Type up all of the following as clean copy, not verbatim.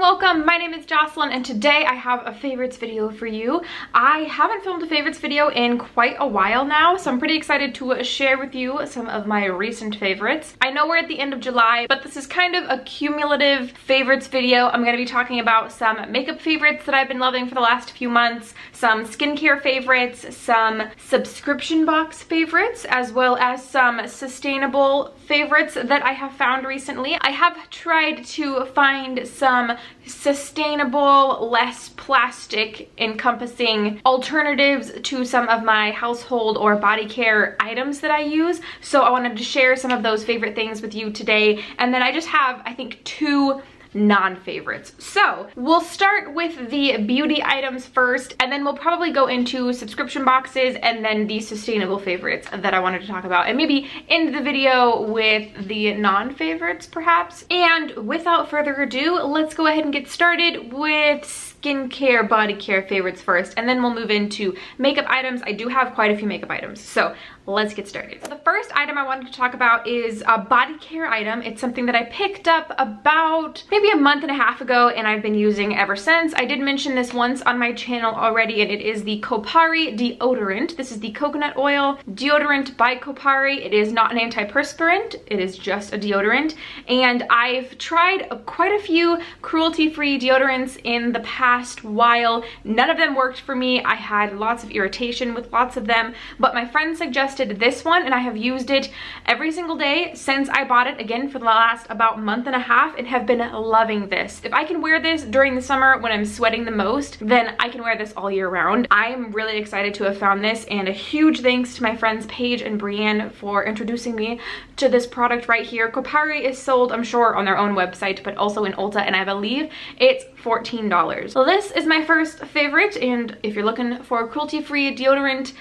welcome. My name is Jaclyn and today I have a favorites video for you. I haven't filmed a favorites video in quite a while now, so I'm pretty excited to share with you some of my recent favorites. I know we're at the end of July, but this is kind of a cumulative favorites video. I'm going to be talking about some makeup favorites that I've been loving for the last few months, some skincare favorites, some subscription box favorites, as well as some sustainable favorites that I have found recently. I have tried to find some sustainable, less plastic encompassing alternatives to some of my household or body care items that I use. So I wanted to share some of those favorite things with you today. And then I just have, I think, two non-favorites. So we'll start with the beauty items first, and then we'll probably go into subscription boxes and then the sustainable favorites that I wanted to talk about, and maybe end the video with the non-favorites perhaps. And without further ado, let's go ahead and get started with skincare, body care favorites first, and then we'll move into makeup items. I do have quite a few makeup items, so let's get started. So the first item I wanted to talk about is a body care item. It's something that I picked up about maybe a month and a half ago, and I've been using ever since. I did mention this once on my channel already, and it is the Kopari deodorant. This is the coconut oil deodorant by Kopari. It is not an antiperspirant, it is just a deodorant, and I've tried quite a few cruelty-free deodorants in the past while. None of them worked for me. I had lots of irritation with lots of them, but my friend suggested this one, and I have used it every single day since I bought it, again for the last about month and a half, and have been loving this. If I can wear this during the summer when I'm sweating the most, then I can wear this all year round. I'm really excited to have found this, and a huge thanks to my friends Paige and Brienne for introducing me to this product right here. Kopari is sold, I'm sure, on their own website, but also in Ulta, and I believe it's $14. So this is my first favorite, and if you're looking for a cruelty-free deodorant,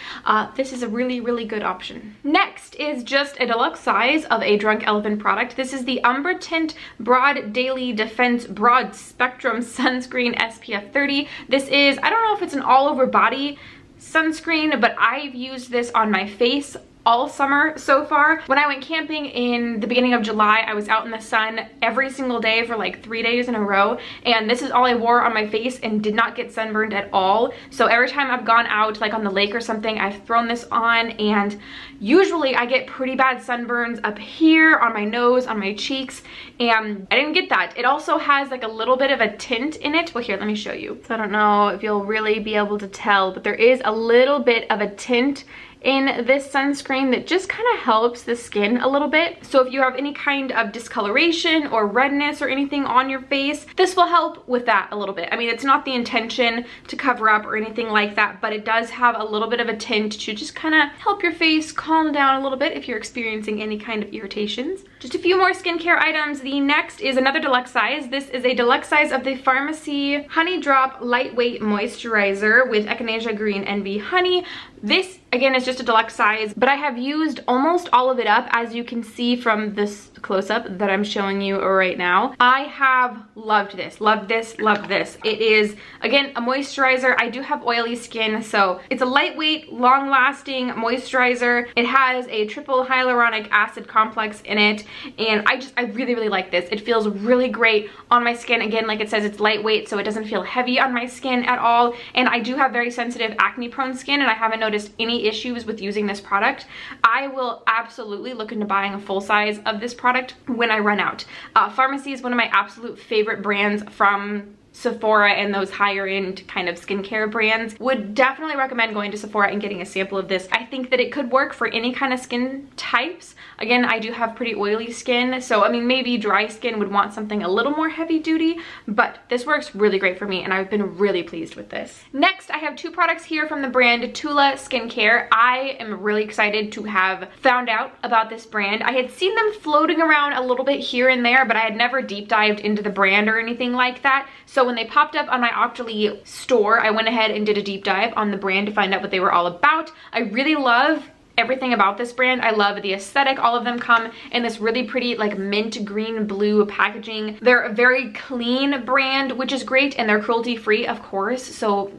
this is a really good option. Next is just a deluxe size of a Drunk Elephant product. This is the Umbra Tint Broad Daily Defense Broad Spectrum Sunscreen SPF 30. This is, I don't know if it's an all over body sunscreen, but I've used this on my face all summer so far. When I went camping in the beginning of July, I was out in the sun every single day for like 3 days in a row, and this is all I wore on my face and did not get sunburned at all. So every time I've gone out, like on the lake or something, I've thrown this on, and usually I get pretty bad sunburns up here, on my nose, on my cheeks, and I didn't get that. It also has like a little bit of a tint in it. Well, here, let me show you. So I don't know if you'll really be able to tell, but there is a little bit of a tint in this sunscreen that just kind of helps the skin a little bit. So if you have any kind of discoloration or redness or anything on your face, this will help with that a little bit. I mean, it's not the intention to cover up or anything like that, but it does have a little bit of a tint to just kind of help your face calm down a little bit if you're experiencing any kind of irritations. Just a few more skincare items. The next is another deluxe size. This is a deluxe size of the Farmacy Honey Drop Lightweight Moisturizer with Echinacea Green Envy Honey. This, again, is just a deluxe size, but I have used almost all of it up, as you can see from this close-up that I'm showing you right now. I have loved this, loved this, loved this. It is, again, a moisturizer. I do have oily skin, so it's a lightweight, long-lasting moisturizer. It has a triple hyaluronic acid complex in it, and I really like this. It feels really great on my skin. Again, like it says, it's lightweight, so it doesn't feel heavy on my skin at all, and I do have very sensitive acne-prone skin, and I haven't noticed any issues with using this product. I will absolutely look into buying a full size of this product when I run out. Farmacy is one of my absolute favorite brands from Sephora and those higher end kind of skincare brands. Would definitely recommend going to Sephora and getting a sample of this. I think that it could work for any kind of skin types. Again, I do have pretty oily skin, so I mean, maybe dry skin would want something a little more heavy duty, but this works really great for me, and I've been really pleased with this. Next, I have two products here from the brand TULA Skincare. I am really excited to have found out about this brand. I had seen them floating around a little bit here and there, but I had never deep dived into the brand or anything like that. So when they popped up on my Octoly store, I went ahead and did a deep dive on the brand to find out what they were all about. I really love everything about this brand. I love the aesthetic. All of them come in this really pretty like mint green blue packaging. They're a very clean brand, which is great, and they're cruelty free, of course, so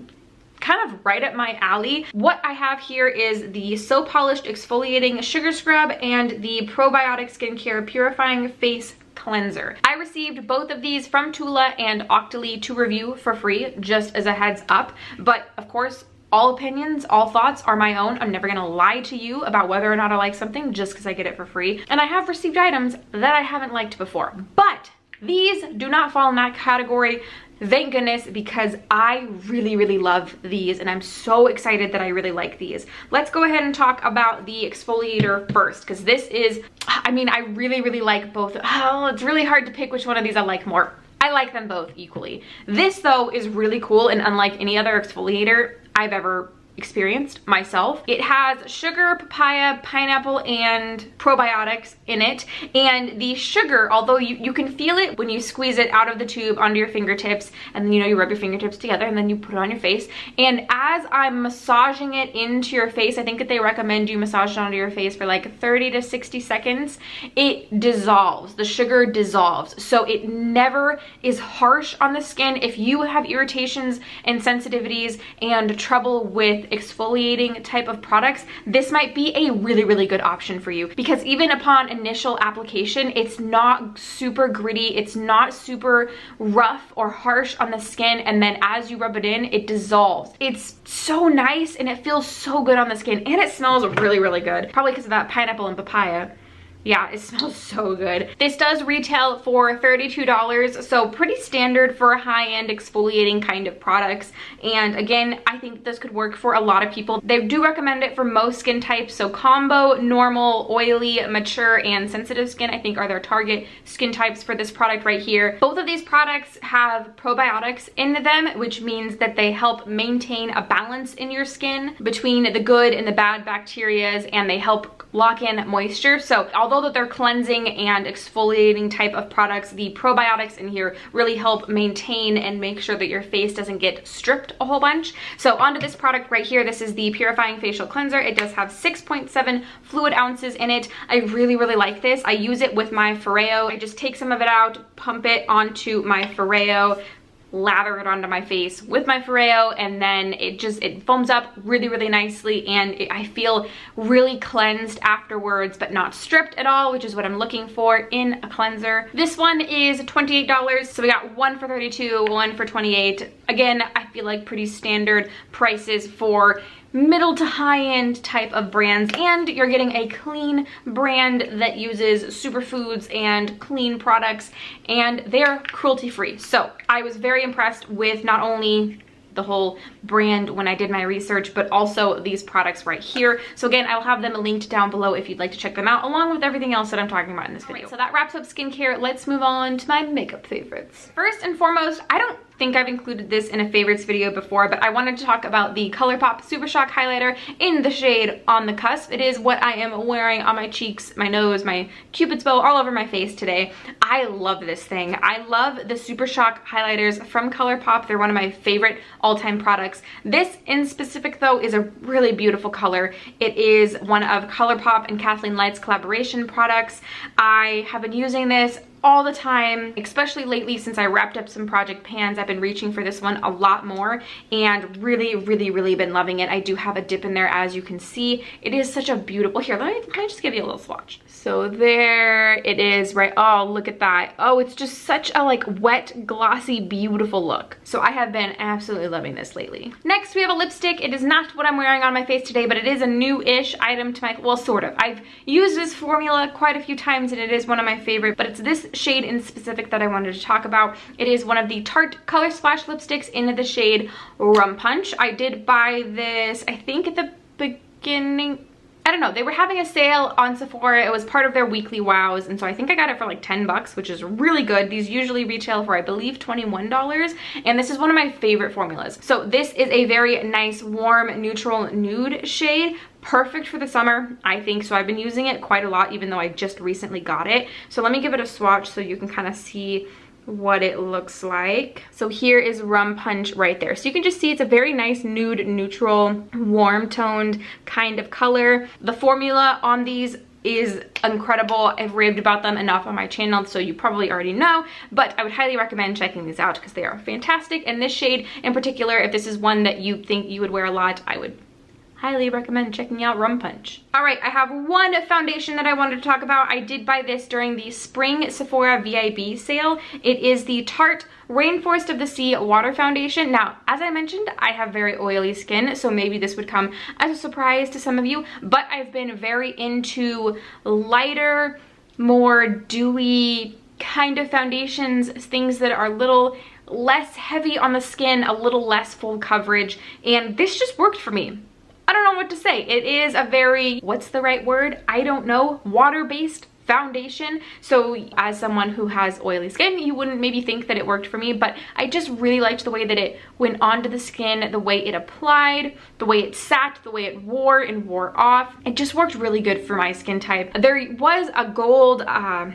kind of right up my alley. What I have here is the So Polished Exfoliating Sugar Scrub and the Probiotic Skincare Purifying Face cleanser. I received both of these from TULA and Octoly to review for free, just as a heads up. But of course, all opinions, all thoughts are my own. I'm never gonna lie to you about whether or not I like something just because I get it for free. And I have received items that I haven't liked before. But these do not fall in that category. Thank goodness, because I really love these and I'm so excited that I really like these. Let's go ahead and talk about the exfoliator first, because this is, I mean, I really like both. Oh, it's really hard to pick which one of these I like more. I like them both equally. This though is really cool and unlike any other exfoliator I've ever experienced myself. It has sugar, papaya, pineapple, and probiotics in it. And the sugar, although you can feel it when you squeeze it out of the tube onto your fingertips, and then you rub your fingertips together and then you put it on your face. And as I'm massaging it into your face, I think that they recommend you massage it onto your face for like 30 to 60 seconds, it dissolves. The sugar dissolves. So it never is harsh on the skin. If you have irritations and sensitivities and trouble with exfoliating type of products, this might be a really good option for you, because even upon initial application, it's not super gritty, it's not super rough or harsh on the skin, and then as you rub it in, it dissolves. It's so nice and it feels so good on the skin, and it smells really good, probably because of that pineapple and papaya. Yeah, it smells so good. This does retail for $32, so pretty standard for high-end exfoliating kind of products. And again, I think this could work for a lot of people. They do recommend it for most skin types, so combo, normal, oily, mature, and sensitive skin, I think, are their target skin types for this product right here. Both of these products have probiotics in them, which means that they help maintain a balance in your skin between the good and the bad bacterias, and they help lock in moisture. So although that they're cleansing and exfoliating type of products, the probiotics in here really help maintain and make sure that your face doesn't get stripped a whole bunch. So onto this product right here, this is the Purifying Facial Cleanser. It does have 6.7 fluid ounces in it. I really like this. I use it with my Foreo. I just take some of it out, pump it onto my Foreo, lather it onto my face with my Foreo, and then it foams up really nicely, and I feel really cleansed afterwards, but not stripped at all, which is what I'm looking for in a cleanser. This one is $28, so we got one for $32, one for $28. Again, I feel like pretty standard prices for middle to high-end type of brands, and you're getting a clean brand that uses superfoods and clean products, and they're cruelty-free. So I was very impressed with not only the whole brand when I did my research, but also these products right here. So again, I'll have them linked down below if you'd like to check them out, along with everything else that I'm talking about in this video. So that wraps up skincare. Let's move on to my makeup favorites. First and foremost, I don't think I've included this in a favorites video before, but I wanted to talk about the Colourpop Super Shock highlighter in the shade On the Cusp. It is what I am wearing on my cheeks, my nose, my cupid's bow, all over my face today. I love this thing. I love the Super Shock highlighters from Colourpop. They're one of my favorite all-time products. This in specific though is a really beautiful color. It is one of Colourpop and Kathleen Light's collaboration products. I have been using this all the time, especially lately since I wrapped up some project pans. I've been reaching for this one a lot more and really been loving it. I do have a dip in there, as you can see. It is such a beautiful, here, let me just give you a little swatch. So there it is, right? Oh, look at that. Oh, it's just such a like wet, glossy, beautiful look. So I have been absolutely loving this lately. Next, we have a lipstick. It is not what I'm wearing on my face today, but it is a new-ish item to my, well, sort of. I've used this formula quite a few times and it is one of my favorite, but it's this shade in specific that I wanted to talk about. It is one of the Tarte Color Splash lipsticks in the shade Rum Punch. I did buy this, I think at the beginning, I don't know, they were having a sale on Sephora. It was part of their weekly wows, and so I think I got it for like 10 bucks, which is really good. These usually retail for, I believe, $21, and this is one of my favorite formulas. So this is a very nice, warm, neutral nude shade. Perfect for the summer, I think, so I've been using it quite a lot, even though I just recently got it. So let me give it a swatch so you can kind of see what it looks like. So here is Rum Punch right there. So you can just see it's a very nice nude, neutral, warm toned kind of color. The formula on these is incredible. I've raved about them enough on my channel, so you probably already know, but I would highly recommend checking these out because they are fantastic. And this shade in particular, if this is one that you think you would wear a lot, I would highly recommend checking out Rum Punch. All right, I have one foundation that I wanted to talk about. I did buy this during the spring Sephora VIB sale. It is the Tarte Rainforest of the Sea Water Foundation. Now, as I mentioned, I have very oily skin, so maybe this would come as a surprise to some of you, but I've been very into lighter, more dewy kind of foundations, things that are a little less heavy on the skin, a little less full coverage, and this just worked for me. I don't know what to say. It is a very, what's the right word? I don't know, water-based foundation. So as someone who has oily skin, you wouldn't maybe think that it worked for me, but I just really liked the way that it went onto the skin, the way it applied, the way it sat, the way it wore and wore off. It just worked really good for my skin type. There was a gold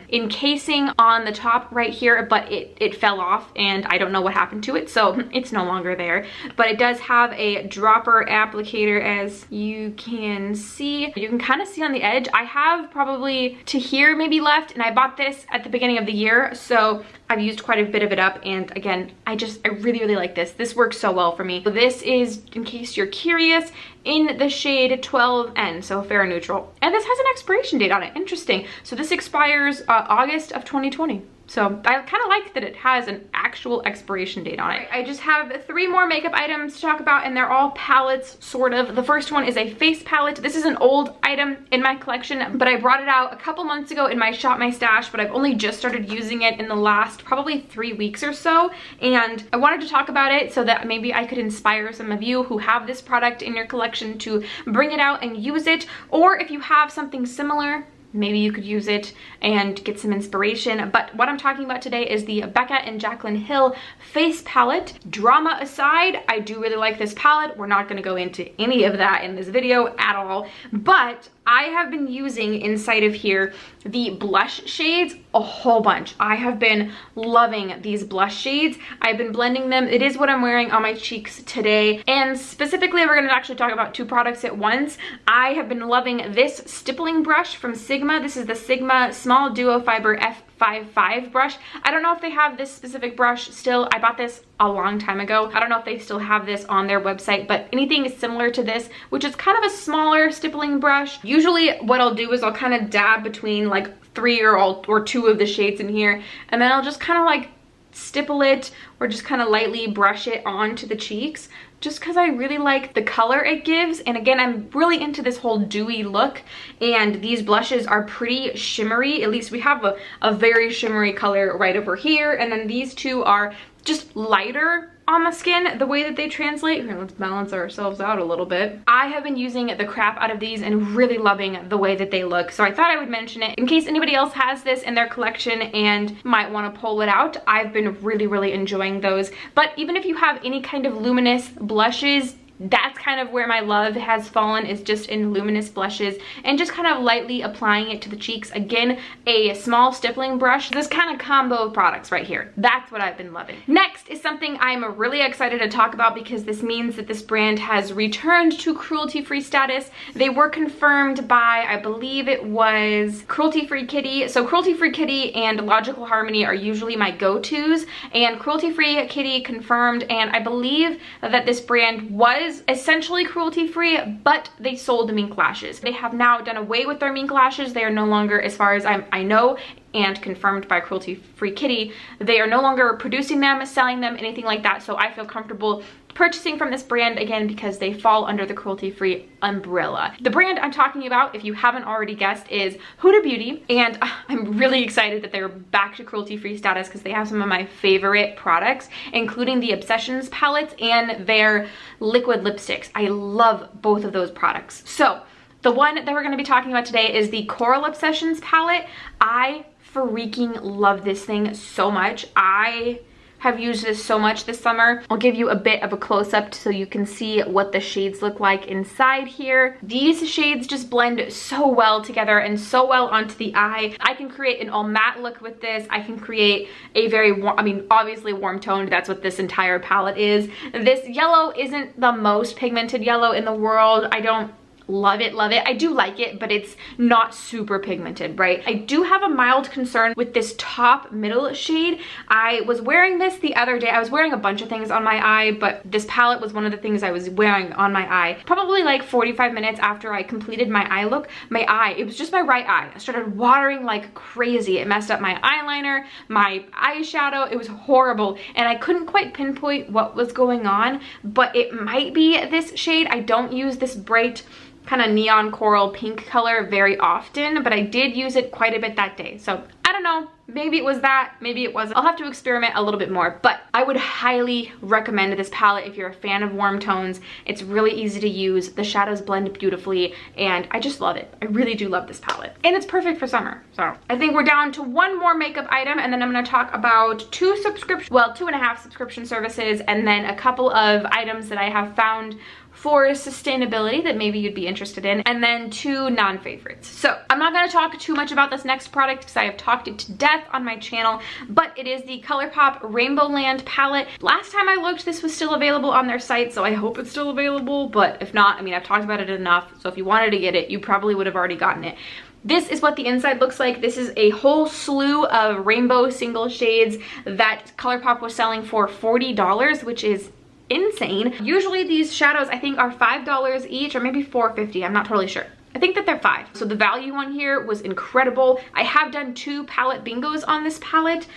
encasing on the top right here, but it fell off and I don't know what happened to it, so it's no longer there. But it does have a dropper applicator, as you can see. You can kind of see on the edge. I have probably to here maybe left, and I bought this at the beginning of the year, so I've used quite a bit of it up, and again, I really like this. This works so well for me. So this is, in case you're curious, in the shade 12N, so fair and neutral. And this has an expiration date on it. Interesting. So this expires August of 2020. So I kind of like that it has an actual expiration date on it. I just have 3 more makeup items to talk about, and they're all palettes, sort of. The first one is a face palette. This is an old item in my collection, but I brought it out a couple months ago in my Shop My Stash, but I've only just started using it in the last probably 3 weeks or so, and I wanted to talk about it so that maybe I could inspire some of you who have this product in your collection to bring it out and use it, or if you have something similar, maybe you could use it and get some inspiration. But what I'm talking about today is the Becca and Jaclyn Hill face palette. Drama aside, I do really like this palette. We're not going to go into any of that in this video at all, but I have been using inside of here the blush shades a whole bunch. I have been loving these blush shades. I've been blending them. It is what I'm wearing on my cheeks today. And specifically, we're going to actually talk about 2 products at once. I have been loving this stippling brush from Sigma. This is the Sigma Small Duo Fiber F55 brush. I don't know if they have this specific brush still. I bought this a long time ago. I don't know if they still have this on their website, but anything is similar to this, which is kind of a smaller stippling brush. Usually what I'll do is I'll kind of dab between like 3 or 2 of the shades in here, and then I'll just kind of like stipple it or just kind of lightly brush it onto the cheeks, just because I really like the color it gives. And again, I'm really into this whole dewy look, and these blushes are pretty shimmery. At least we have a very shimmery color right over here, and then these 2 are just lighter on the skin, the way that they translate. Here, let's balance ourselves out a little bit. I have been using the crap out of these and really loving the way that they look, so I thought I would mention it in case anybody else has this in their collection and might want to pull it out. I've been really enjoying those. But even if you have any kind of luminous blushes, that's kind of where my love has fallen, is just in luminous blushes and just kind of lightly applying it to the cheeks. Again, a small stippling brush. This kind of combo of products right here. That's what I've been loving. Next is something I'm really excited to talk about, because this means that this brand has returned to cruelty-free status. They were confirmed by, I believe it was Cruelty-Free Kitty. So Cruelty-Free Kitty and Logical Harmony are usually my go-tos, and Cruelty-Free Kitty confirmed, and I believe that this brand was essentially cruelty-free, but they sold mink lashes. They have now done away with their mink lashes. They are no longer, as far as I know, and confirmed by Cruelty-Free Kitty, they are no longer producing them, selling them, anything like that. So I feel comfortable purchasing from this brand again because they fall under the cruelty-free umbrella. The brand I'm talking about, if you haven't already guessed, is Huda Beauty, and I'm really excited that they're back to cruelty-free status because they have some of my favorite products, including the Obsessions palettes and their liquid lipsticks. I love both of those products. So the one that we're going to be talking about today is the Coral Obsessions palette. I freaking love this thing so much. I have used this so much this summer. I'll give you a bit of a close-up so you can see what the shades look like inside here. These shades just blend so well together and so well onto the eye. I can create an all matte look with this. I can create a very warm, I mean, obviously warm toned. That's what this entire palette is. This yellow isn't the most pigmented yellow in the world. I don't love it, love it. I do like it, but it's not super pigmented, right? I do have a mild concern with this top middle shade. I was wearing this the other day. I was wearing a bunch of things on my eye, but this palette was one of the things I was wearing on my eye. Probably like 45 minutes after I completed my eye look, my eye, it was just my right eye, I started watering like crazy. It messed up my eyeliner, my eyeshadow. It was horrible, and I couldn't quite pinpoint what was going on, but it might be this shade. I don't use this bright kind of neon coral pink color very often, but I did use it quite a bit that day. So I don't know, maybe it was that, maybe it wasn't. I'll have to experiment a little bit more, but I would highly recommend this palette if you're a fan of warm tones. It's really easy to use. The shadows blend beautifully, and I just love it. I really do love this palette, and it's perfect for summer. So I think we're down to one more makeup item, and then I'm going to talk about 2.5 subscription services, and then a couple of items that I have found for sustainability that maybe you'd be interested in, and then 2 non-favorites. So I'm not going to talk too much about this next product because I have talked it to death on my channel, but it is the Colourpop RainbowLand palette. Last time I looked, this was still available on their site, so I hope it's still available, but if not, I mean, I've talked about it enough, so if you wanted to get it, you probably would have already gotten it. This is what the inside looks like. This is a whole slew of rainbow single shades that Colourpop was selling for $40, which is insane. Usually these shadows I think are $5 each, or maybe $4.50. I'm not totally sure. I think that they're $5. So the value on here was incredible. I have done 2 palette bingos on this palette.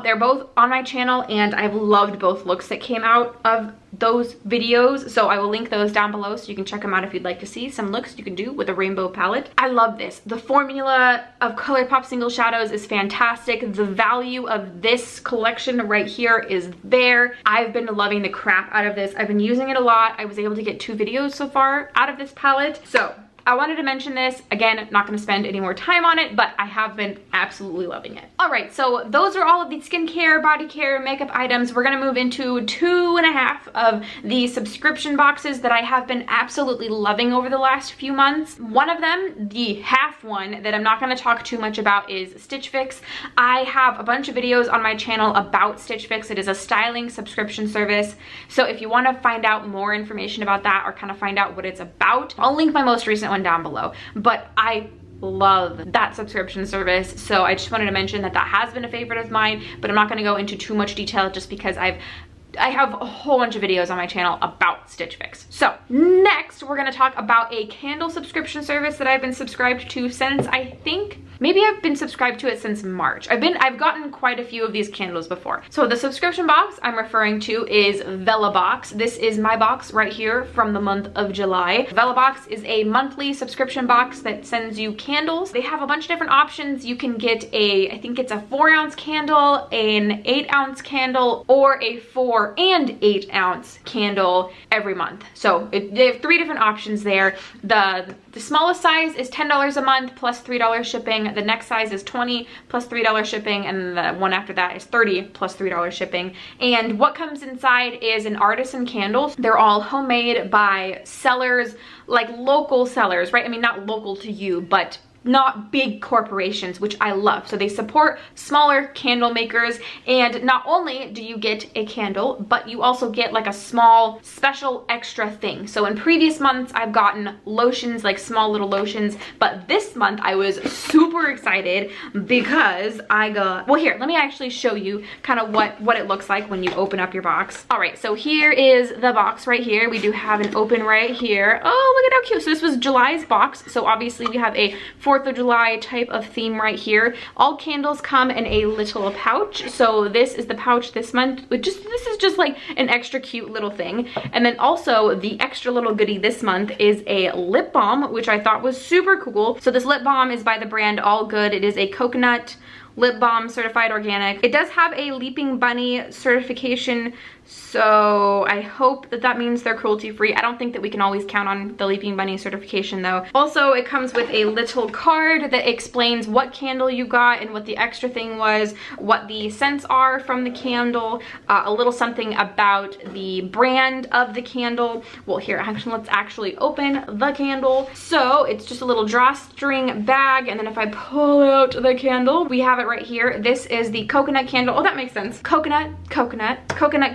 They're both on my channel, and I've loved both looks that came out of those videos. So I will link those down below so you can check them out if you'd like to see some looks you can do with a rainbow palette. I love this. The formula of Colourpop single shadows is fantastic. The value of this collection right here is there. I've been loving the crap out of this. I've been using it a lot. I was able to get 2 videos so far out of this palette. So I wanted to mention this. Again, not going to spend any more time on it, but I have been absolutely loving it. All right, so those are all of the skincare, body care, makeup items. We're going to move into 2.5 of the subscription boxes that I have been absolutely loving over the last few months. One of them, the half one that I'm not going to talk too much about, is Stitch Fix. I have a bunch of videos on my channel about Stitch Fix. It is a styling subscription service. So if you want to find out more information about that or kind of find out what it's about, I'll link my most recent one down below. But I love that subscription service, so I just wanted to mention that that has been a favorite of mine, but I'm not going to go into too much detail just because I have a whole bunch of videos on my channel about Stitch Fix. So next we're going to talk about a candle subscription service that I've been subscribed to since, I think maybe I've been subscribed to it since March. I've gotten quite a few of these candles before. So the subscription box I'm referring to is VellaBox. This is my box right here from the month of July. VellaBox is a monthly subscription box that sends you candles. They have a bunch of different options. You can get I think it's a 4-ounce candle, an 8-ounce candle, or a 4 and 8-ounce candle every month. So they have 3 different options there. The smallest size is $10 a month plus $3 shipping. The next size is $20 plus $3 shipping, and the one after that is $30 plus $3 shipping. And what comes inside is an artisan candle. They're all homemade by sellers, like local sellers, right? I mean, not local to you, but not big corporations, which I love. So they support smaller candle makers, and not only do you get a candle, but you also get like a small special extra thing. So in previous months I've gotten lotions, like small little lotions, but this month I was super excited because I got, well, here, let me actually show you kind of what it looks like when you open up your box. All right, so here is the box right here. We do have an open right here. Oh, look at how cute. So this was July's box. So obviously we have a 4th of July type of theme right here. All candles come in a little pouch. So this is the pouch this month. This is just like an extra cute little thing. And then also the extra little goodie this month is a lip balm, which I thought was super cool. So this lip balm is by the brand All Good. It is a coconut lip balm, certified organic. It does have a Leaping Bunny certification, so I hope that that means they're cruelty free. I don't think that we can always count on the Leaping Bunny certification though. Also, it comes with a little card that explains what candle you got and what the extra thing was, what the scents are from the candle, a little something about the brand of the candle. Well, here, actually, let's actually open the candle. So it's just a little drawstring bag, and then if I pull out the candle, we have it right here. This is the coconut candle. Oh, that makes sense. Coconut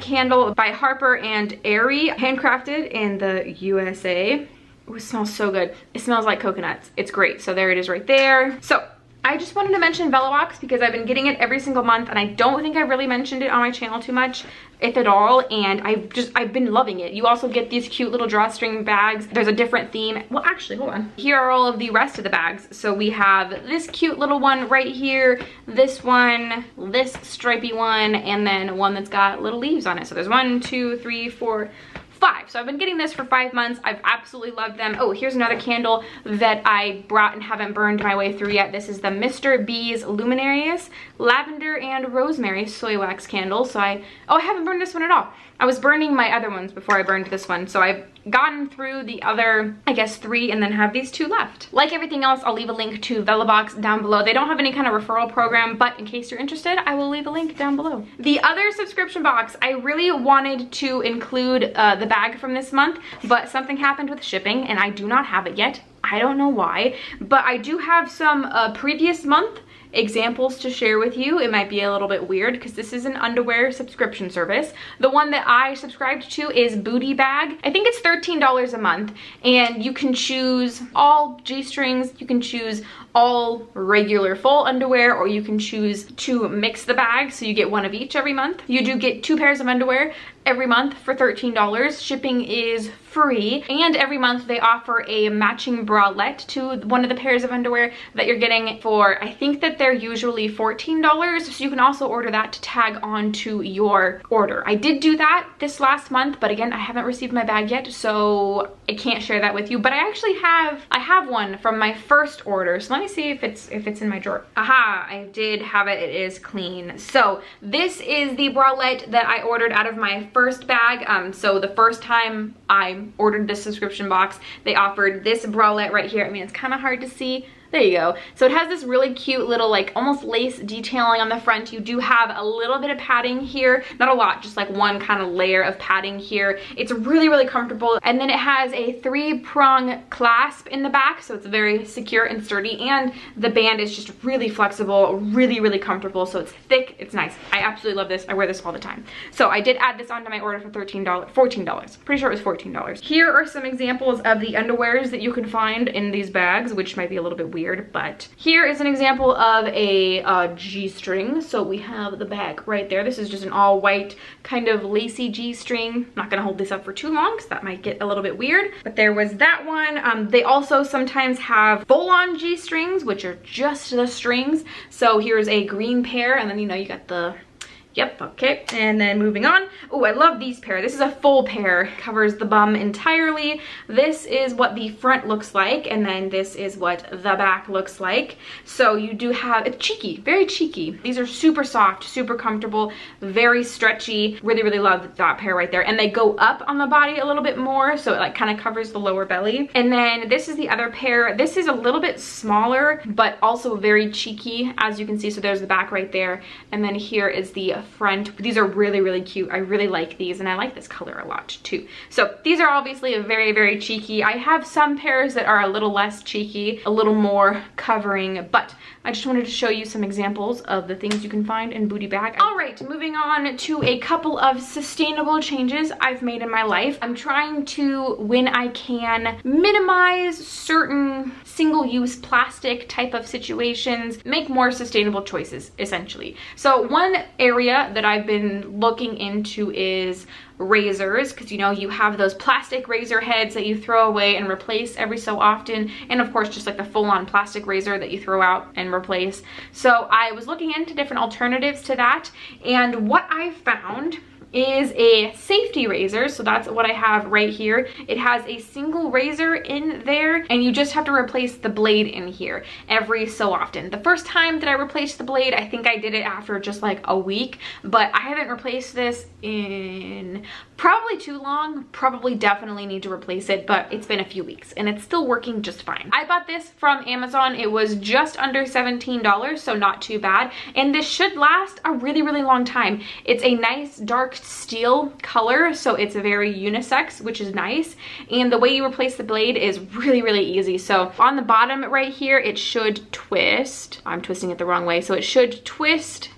candle by Harper and Airy, handcrafted in the USA. Ooh, it smells so good. It smells like coconuts. It's great. So there it is right there. So I just wanted to mention VellaBox because I've been getting it every single month and I don't think I really mentioned it on my channel too much, if at all, and I've been loving it. You also get these cute little drawstring bags. There's a different theme. Well, actually, hold on. Here are all of the rest of the bags. So we have this cute little one right here, this one, this stripy one, and then one that's got little leaves on it. So there's 1, 2, 3, 4, 5. So I've been getting this for 5 months. I've absolutely loved them. Oh, here's another candle that I brought and haven't burned my way through yet. This is the Mr. B's Luminarious Lavender and Rosemary Soy Wax Candle. So I haven't burned this one at all. I was burning my other ones before I burned this one. So I've gotten through the other, I guess, 3 and then have these 2 left. Like everything else, I'll leave a link to VellaBox down below. They don't have any kind of referral program, but in case you're interested, I will leave a link down below. The other subscription box, I really wanted to include the bag from this month, but something happened with shipping and I do not have it yet. I don't know why, but I do have some previous month examples to share with you. It might be a little bit weird because this is an underwear subscription service. The one that I subscribed to is Booty Bag. I think it's $13 a month and you can choose all G-strings, you can choose all regular full underwear, or you can choose to mix the bag so you get one of each every month. You do get 2 pairs of underwear every month for $13. Shipping is free, and every month they offer a matching bralette to one of the pairs of underwear that you're getting for, I think that they're usually $14, so you can also order that to tag on to your order. I did do that this last month, but again, I haven't received my bag yet, so I can't share that with you, but I actually have one from my first order, so let me see if it's in my drawer. Aha, I did have it. It is clean. So this is the bralette that I ordered out of my first bag. So the first time I ordered this subscription box, they offered this bralette right here. I mean, it's kind of hard to see. There you go. So it has this really cute little like almost lace detailing on the front. You do have a little bit of padding here, not a lot, just like one kind of layer of padding here. It's really, really comfortable. And then it has a 3-prong clasp in the back, so it's very secure and sturdy, and the band is just really flexible, really, really comfortable. So it's thick, it's nice. I absolutely love this. I wear this all the time. So I did add this onto my order for $14. Pretty sure it was $14. Here are some examples of the underwears that you can find in these bags, which might be a little bit weird, but here is an example of a G-string. So we have the bag right there. This is just an all white kind of lacy G-string. I'm not gonna hold this up for too long because that might get a little bit weird, but there was that one. They also sometimes have full-on G-strings, which are just the strings. So here's a green pair, and then you know you got the Yep, okay, and then moving on. Oh, I love these pair. This is a full pair, covers the bum entirely. This is what the front looks like, and then this is what the back looks like. So you do have, it's cheeky, very cheeky. These are super soft, super comfortable, very stretchy. Really, really love that pair right there. And they go up on the body a little bit more, so it like kind of covers the lower belly. And then this is the other pair. This is a little bit smaller, but also very cheeky, as you can see. So there's the back right there, and then here is the front. These are really, really cute. I really like these, and I like this color a lot too. So these are obviously very, very cheeky. I have some pairs that are a little less cheeky, a little more covering, but I just wanted to show you some examples of the things you can find in Booty Bag. All right, moving on to a couple of sustainable changes I've made in my life. I'm trying to, when I can, minimize certain single-use plastic type of situations, make more sustainable choices, essentially. So one area that I've been looking into is razors, because you know you have those plastic razor heads that you throw away and replace every so often, and of course just like the full-on plastic razor that you throw out and replace. So I was looking into different alternatives to that, and what I found is a safety razor. So that's what I have right here. It has a single razor in there, and you just have to replace the blade in here every so often. The first time that I replaced the blade, I think I did it after just like a week, but I haven't replaced this in probably too long. Probably definitely need to replace it, but it's been a few weeks and it's still working just fine. I bought this from Amazon. It was just under $17, so not too bad, and this should last a really, really long time. It's a nice dark steel color, so it's very unisex, which is nice, and the way you replace the blade is really, really easy. So on the bottom right here, it should twist. I'm twisting it the wrong way, so it should twist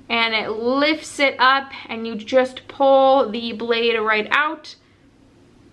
and it lifts it up, and you just pull the blade right out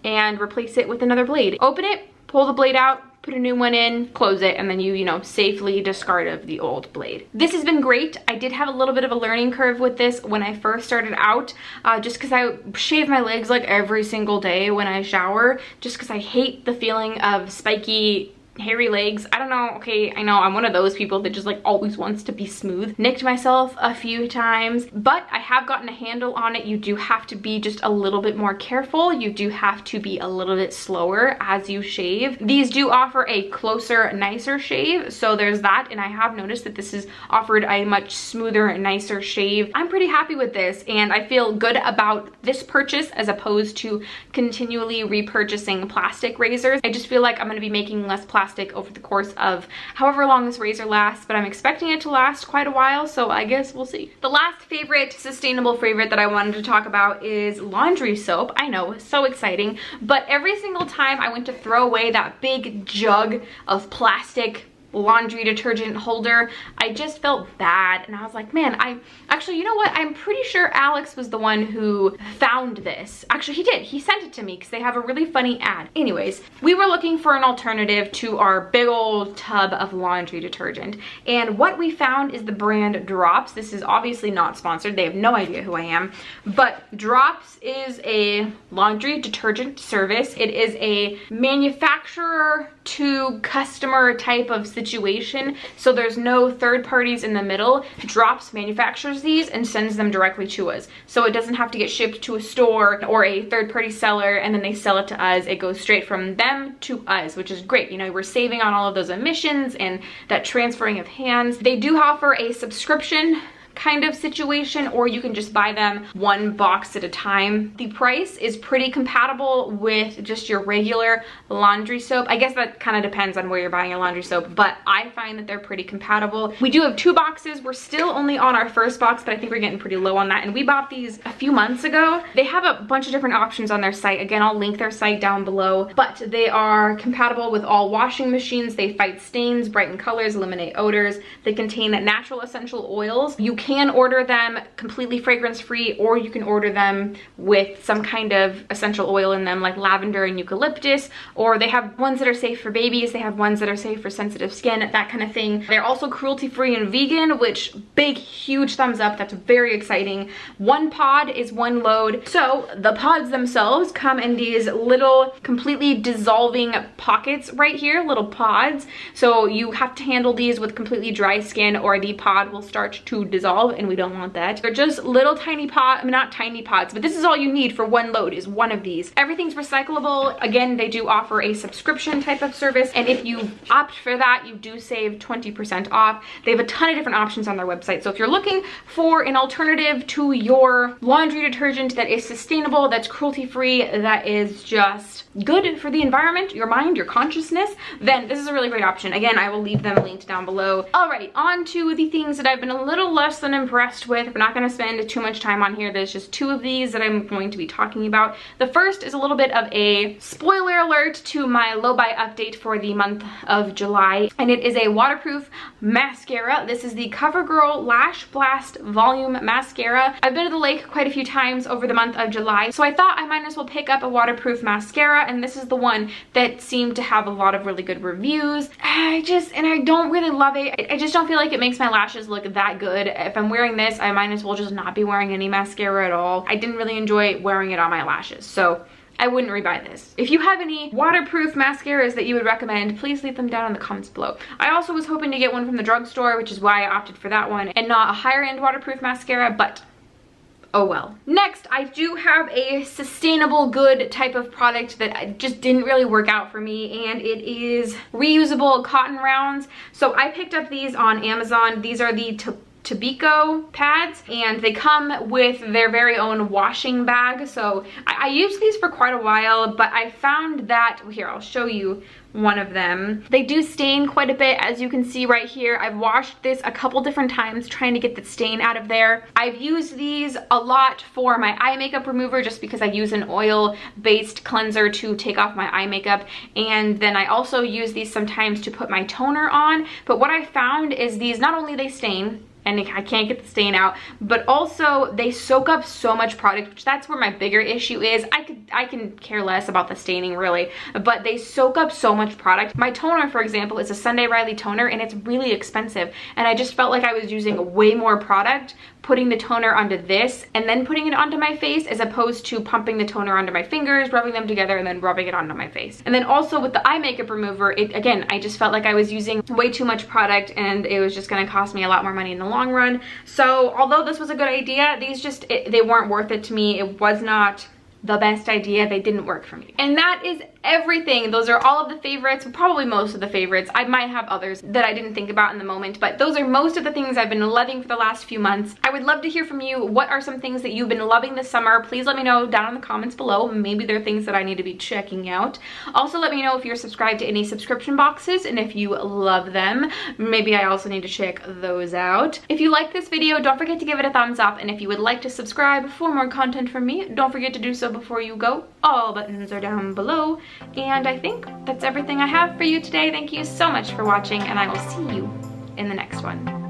and replace it with another blade. Open it, pull the blade out, put a new one in, close it, and then you know, safely discard of the old blade. This has been great. I did have a little bit of a learning curve with this when I first started out, just because I shave my legs like every single day when I shower, just because I hate the feeling of spiky, hairy legs. I don't know, okay, I know I'm one of those people that just like always wants to be smooth. Nicked myself a few times, but I have gotten a handle on it. You do have to be just a little bit more careful. You do have to be a little bit slower as you shave. These do offer a closer, nicer shave, so there's that, and I have noticed that this has offered a much smoother, nicer shave. I'm pretty happy with this, and I feel good about this purchase as opposed to continually repurchasing plastic razors. I just feel like I'm going to be making less plastic over the course of however long this razor lasts, but I'm expecting it to last quite a while, so I guess we'll see. The last favorite, sustainable favorite that I wanted to talk about is laundry soap. I know, so exciting, but every single time I went to throw away that big jug of plastic laundry detergent holder, I just felt bad, and I was like, man, actually, you know what, I'm pretty sure Alex was the one who found this. Actually, he did. He sent it to me because they have a really funny ad. Anyways, we were looking for an alternative to our big old tub of laundry detergent, and what we found is the brand Drops. This is obviously not sponsored. They have no idea who I am, but Drops is a laundry detergent service. It is a manufacturer to customer type of situation, so there's no third parties in the middle. Drops manufactures these and sends them directly to us, so it doesn't have to get shipped to a store or a third-party seller and then they sell it to us. It goes straight from them to us, which is great. You know, we're saving on all of those emissions and that transferring of hands. They do offer a subscription kind of situation, or you can just buy them one box at a time. The price is pretty compatible with just your regular laundry soap. I guess that kind of depends on where you're buying your laundry soap, but I find that they're pretty compatible. We do have 2 boxes. We're still only on our first box, but I think we're getting pretty low on that, and we bought these a few months ago. They have a bunch of different options on their site. Again, I'll link their site down below, but they are compatible with all washing machines. They fight stains, brighten colors, eliminate odors. They contain natural essential oils. You can order them completely fragrance free, or you can order them with some kind of essential oil in them, like lavender and eucalyptus, or they have ones that are safe for babies. They have ones that are safe for sensitive skin, that kind of thing. They're also cruelty free and vegan, which big, huge thumbs up. That's very exciting. 1 pod is 1 load. So the pods themselves come in these little completely dissolving pockets right here, little pods. So you have to handle these with completely dry skin or the pod will start to dissolve, and we don't want that. They're just little tiny pods, not tiny pods, but this is all you need for 1 load is 1 of these. Everything's recyclable. Again, they do offer a subscription type of service, and if you opt for that, you do save 20% off. They have a ton of different options on their website, so if you're looking for an alternative to your laundry detergent that is sustainable, that's cruelty free, that is just good for the environment, your mind, your consciousness, then this is a really great option. Again, I will leave them linked down below. Alright, on to the things that I've been a little less than impressed with. We're not going to spend too much time on here. There's just 2 of these that I'm going to be talking about. The first is a little bit of a spoiler alert to my low buy update for the month of July, and it is a waterproof mascara. This is the CoverGirl Lash Blast Volume Mascara. I've been to the lake quite a few times over the month of July, so I thought I might as well pick up a waterproof mascara, and this is the one that seemed to have a lot of really good reviews. I don't really love it. I just don't feel like it makes my lashes look that good. If I'm wearing this, I might as well just not be wearing any mascara at all. I didn't really enjoy wearing it on my lashes, so I wouldn't rebuy this. If you have any waterproof mascaras that you would recommend, please leave them down in the comments below. I also was hoping to get one from the drugstore, which is why I opted for that one and not a higher end waterproof mascara, but oh well. Next, I do have a sustainable good type of product that just didn't really work out for me, and it is reusable cotton rounds. So I picked up these on Amazon. These are the Tobacco pads, and they come with their very own washing bag. So I used these for quite a while, but I found that, here, I'll show you one of them. They do stain quite a bit, as you can see right here. I've washed this a couple different times trying to get the stain out of there. I've used these a lot for my eye makeup remover just because I use an oil-based cleanser to take off my eye makeup, and then I also use these sometimes to put my toner on. But what I found is these, not only they stain, and I can't get the stain out, but also they soak up so much product, which that's where my bigger issue is. I I can care less about the staining really, but they soak up so much product. My toner, for example, is a Sunday Riley toner, and it's really expensive, and I just felt like I was using way more product putting the toner onto this and then putting it onto my face, as opposed to pumping the toner onto my fingers, rubbing them together, and then rubbing it onto my face. And then also with the eye makeup remover, again, I just felt like I was using way too much product, and it was just gonna cost me a lot more money in the long run. So although this was a good idea, these just, they weren't worth it to me. It was not the best idea. They didn't work for me. And that is everything. Those are all of the favorites, probably most of the favorites. I might have others that I didn't think about in the moment, but those are most of the things I've been loving for the last few months. I would love to hear from you. What are some things that you've been loving this summer? Please let me know down in the comments below. Maybe there are things that I need to be checking out. Also, let me know if you're subscribed to any subscription boxes and if you love them. Maybe I also need to check those out. If you like this video, don't forget to give it a thumbs up, and if you would like to subscribe for more content from me, don't forget to do so before you go. All buttons are down below. And I think that's everything I have for you today. Thank you so much for watching, and I will see you in the next one.